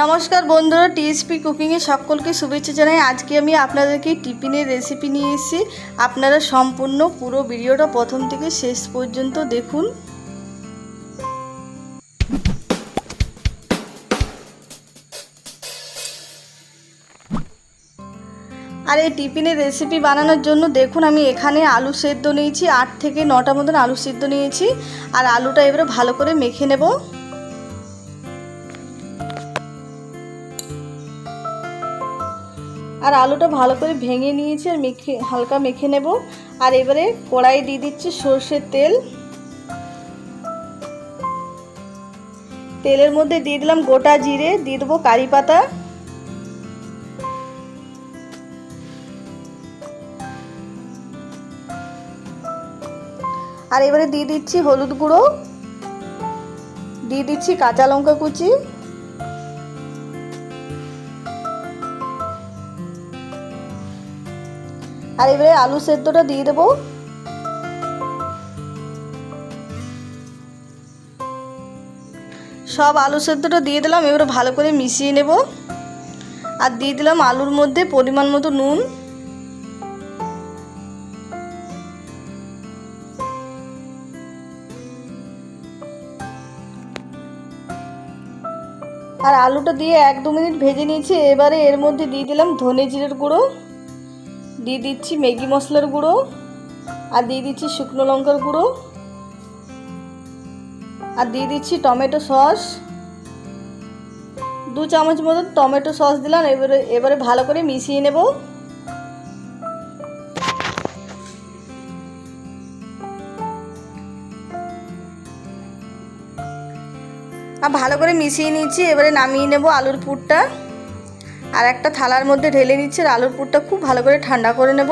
নমস্কার বন্ধুরা, টিএসপি কুকিংয়ে সকলকে শুভেচ্ছা জানাই। আজকে আমি আপনাদেরকে টিফিনের রেসিপি নিয়ে এসেছি। আপনারা সম্পূর্ণ পুরো ভিডিওটা প্রথম থেকে শেষ পর্যন্ত দেখুন। আর এই টিফিনের রেসিপি বানানোর জন্য দেখুন আমি এখানে আলু সেদ্ধ নিয়েছি, 8 থেকে 9টা মতন আলু সেদ্ধ নিয়েছি। আর আলুটা এবারে ভালো করে মেখে নেব। আর আলুটা ভালো করে ভেঙে নিয়েছি আর হালকা মেখে নেব। আর এবারে কড়াই দিয়ে দিচ্ছি সরষের তেল। তেলের মধ্যে দিয়ে দিলাম গোটা জিরে, দিয়ে দেবো কারি পাতা, আর এবারে দিয়ে দিচ্ছি হলুদ গুঁড়ো, দিয়ে দিচ্ছি কাঁচা লঙ্কা কুচি, আর এবারে আলু সেদ্ধটা দিয়ে দেবো। সব আলু সেদ্ধটা দিয়ে দিলাম, এবারে ভালো করে মিশিয়ে নেব। আর দিয়ে দিলাম আলুর মধ্যে পরিমাণ মতো নুন, আর আলুটা দিয়ে 1-2 মিনিট ভেজে নিয়েছি। এবারে এর মধ্যে দিয়ে দিলাম ধনে জিরের গুঁড়ো, দিয়ে দিচ্ছি ম্যাগি মশলার গুঁড়ো, আর দিয়ে দিচ্ছি শুকনো লঙ্কার গুঁড়ো, আর দিয়ে দিচ্ছি টমেটো সস। 2 চামচ মতন টমেটো সস দিলাম। এবারে ভালো করে মিশিয়ে নেব। আর ভালো করে মিশিয়ে নিচ্ছি। এবারে নামিয়ে নেব আলুর পুরটা। আর একটা থালার মধ্যে ঢেলে নিচ্ছি। আর আলুর পুরটা খুব ভালো করে ঠান্ডা করে নেব।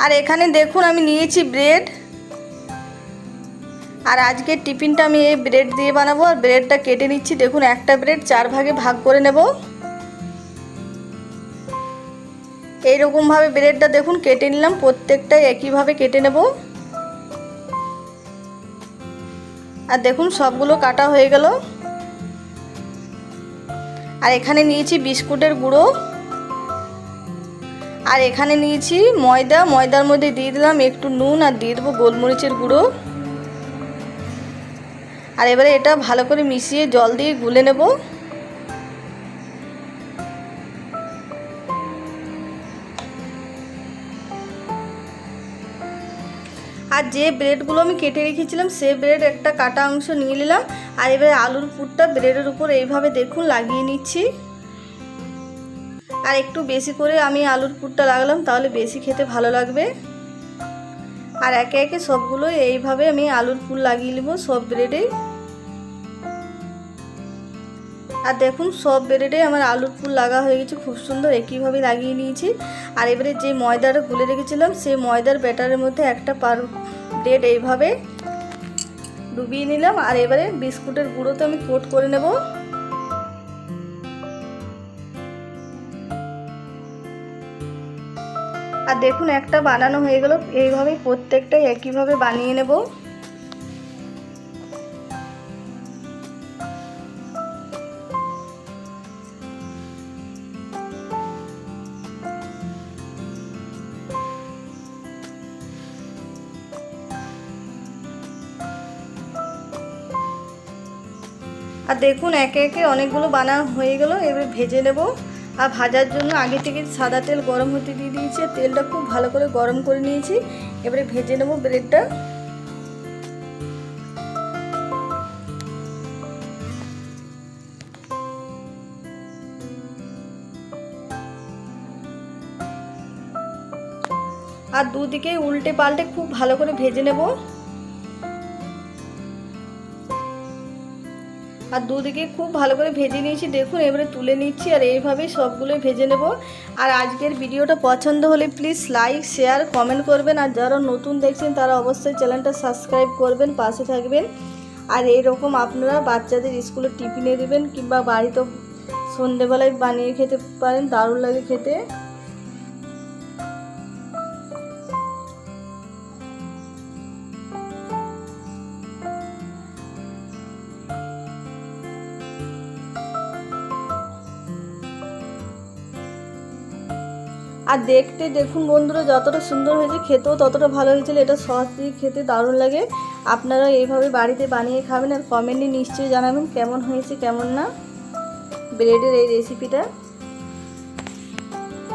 আর এখানে দেখুন আমি নিয়েছি ব্রেড। আর আজকের টিফিনটা আমি এই ব্রেড দিয়ে বানাবো। আর ব্রেডটা কেটে নিচ্ছি। দেখুন একটা ব্রেড 4 ভাগে ভাগ করে নেব। এইরকমভাবে ব্রেডটা দেখুন কেটে নিলাম। প্রত্যেকটাই একইভাবে কেটে নেব। আর দেখুন সবগুলো কাটা হয়ে গেল। আর এখানে নিয়েছি বিস্কুটের গুঁড়ো, আর এখানে নিয়েছি ময়দা। ময়দার মধ্যে দিয়ে দিলাম একটু নুন, আর দিয়ে দেবো গোলমরিচের গুঁড়ো। আর এবারে এটা ভালো করে মিশিয়ে জল দিয়ে গুলে নেব। আর যে ব্রেডগুলো আমি কেটে রেখেছিলাম সেই ব্রেড একটা কাটা অংশ নিয়ে নিলাম। আর এবারে আলুর পুরটা ব্রেডের উপর এইভাবে দেখুন লাগিয়ে নিচ্ছি। আর একটু বেশি করে আমি আলুর পুরটা লাগালাম, তাহলে বেশি খেতে ভালো লাগবে। আর একে একে সবগুলো এইভাবে আমি আলুর পুর লাগিয়ে নেব সব ব্রেডে। আর দেখুন সব ব্রেডে আমার আলুর পুর লাগা হয়ে গেছে, খুব সুন্দর একইভাবে লাগিয়ে নিয়েছি। আর এবারে যে ময়দাটা গুলে রেখেছিলাম সেই ময়দার ব্যাটারের মধ্যে একটা ব্রেড এইভাবে ডুবিয়ে নিলাম। আর এবারে বিস্কুটের গুঁড়োতে আমি কোট করে নেব। আর দেখুন একটা বানানো হয়ে গেল। এইভাবে প্রত্যেকটাই একইভাবে বানিয়ে নেব। আর দেখুন একে একে অনেকগুলো বানানো হয়ে গেল। এবার ভেজে নেব। আর ভাজার জন্য আগে থেকে সাদা তেল গরম হতে দিয়ে দিয়েছি। তেলটা খুব ভালো করে গরম করে নিয়েছি। এবারে ভেজে নেব ব্রেডটা। আর দুদিকে উল্টে পাল্টে খুব ভালো করে ভেজে নেব। আর দুদিকে খুব ভালো করে ভেজে নিয়েছি। দেখুন এবারে তুলে নিচ্ছি। আর এইভাবেই সবগুলোই ভেজে নেব। আর আজকের ভিডিওটা পছন্দ হলে প্লিজ লাইক, শেয়ার, কমেন্ট করবেন। আর যারা নতুন দেখছেন তারা অবশ্যই চ্যানেলটা সাবস্ক্রাইব করবেন, পাশে থাকবেন। আর এইরকম আপনারা বাচ্চাদের স্কুলে টিফিনে দেবেন, কিংবা বাড়িতে সন্ধেবেলায় বানিয়ে খেতে পারেন, দারুণ লাগে খেতে। আর দেখতে দেখুন বন্ধুরা যতটা সুন্দর হয়েছে খেতেও ততটা ভালো হয়েছিল। এটা সস দিয়ে খেতে দারুণ লাগে। আপনারা এইভাবে বাড়িতে বানিয়ে খাবেন আর কমেন্টে নিশ্চয়ই জানাবেন কেমন হয়েছে কেমন না ব্রেডের এই রেসিপিটা।